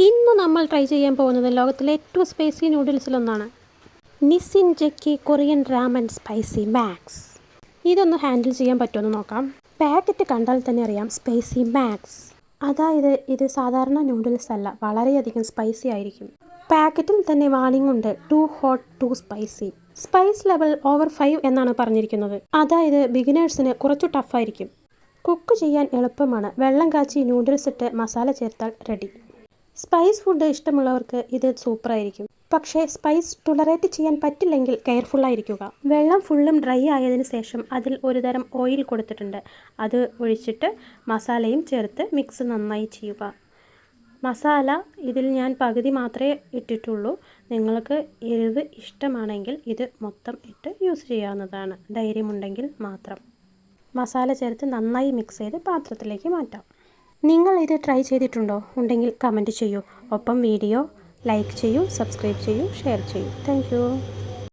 ഇന്ന് നമ്മൾ ട്രൈ ചെയ്യാൻ പോകുന്നത് ലോകത്തിലെ ഏറ്റവും സ്പൈസി നൂഡിൽസിലൊന്നാണ്. നിസിൻ ജക്കി കൊറിയൻ റാമൻ സ്പൈസി മാക്സ്. ഇതൊന്ന് ഹാൻഡിൽ ചെയ്യാൻ പറ്റുമെന്ന് നോക്കാം. പാക്കറ്റ് കണ്ടാൽ തന്നെ അറിയാം സ്പൈസി മാക്സ്. അതായത് ഇത് സാധാരണ നൂഡിൽസ് അല്ല, വളരെയധികം സ്പൈസി ആയിരിക്കും. പാക്കറ്റിൽ തന്നെ വാർണിംഗ് ഉണ്ട്, too hot too spicy. Spice level over 5 എന്നാണ് പറഞ്ഞിരിക്കുന്നത്. അതായത് ബിഗിനേഴ്സിന് കുറച്ചു ടഫായിരിക്കും. കുക്ക് ചെയ്യാൻ എളുപ്പമാണ്. വെള്ളം കാച്ചി നൂഡിൽസ് ഇട്ട് മസാല ചേർത്താൽ റെഡി. സ്പൈസ് ഫുഡ് ഇഷ്ടമുള്ളവർക്ക് ഇത് സൂപ്പറായിരിക്കും. പക്ഷേ സ്പൈസ് ടോളറേറ്റ് ചെയ്യാൻ പറ്റില്ലെങ്കിൽ കെയർഫുള്ളായിരിക്കുക. വെള്ളം ഫുള്ളും ഡ്രൈ ആയതിനു ശേഷം അതിൽ ഒരുതരം ഓയിൽ കൊടുത്തിട്ടുണ്ട്. അത് ഒഴിച്ചിട്ട് മസാലയും ചേർത്ത് മിക്സ് നന്നായി ചെയ്യുക. മസാല ഇതിൽ ഞാൻ പകുതി മാത്രമേ ഇട്ടിട്ടുള്ളൂ. നിങ്ങൾക്ക് എരിവ് ഇഷ്ടമാണെങ്കിൽ ഇത് മൊത്തം ഇട്ട് യൂസ് ചെയ്യാവുന്നതാണ്, ധൈര്യമുണ്ടെങ്കിൽ മാത്രം. മസാല ചേർത്ത് നന്നായി മിക്സ് ചെയ്ത് പാത്രത്തിലേക്ക് മാറ്റാം. നിങ്ങൾ ഇത് ട്രൈ ചെയ്തിട്ടുണ്ടോ? ഉണ്ടെങ്കിൽ കമൻറ്റ് ചെയ്യൂ. ഒപ്പം വീഡിയോ ലൈക്ക് ചെയ്യൂ, സബ്സ്ക്രൈബ് ചെയ്യൂ, ഷെയർ ചെയ്യൂ. താങ്ക്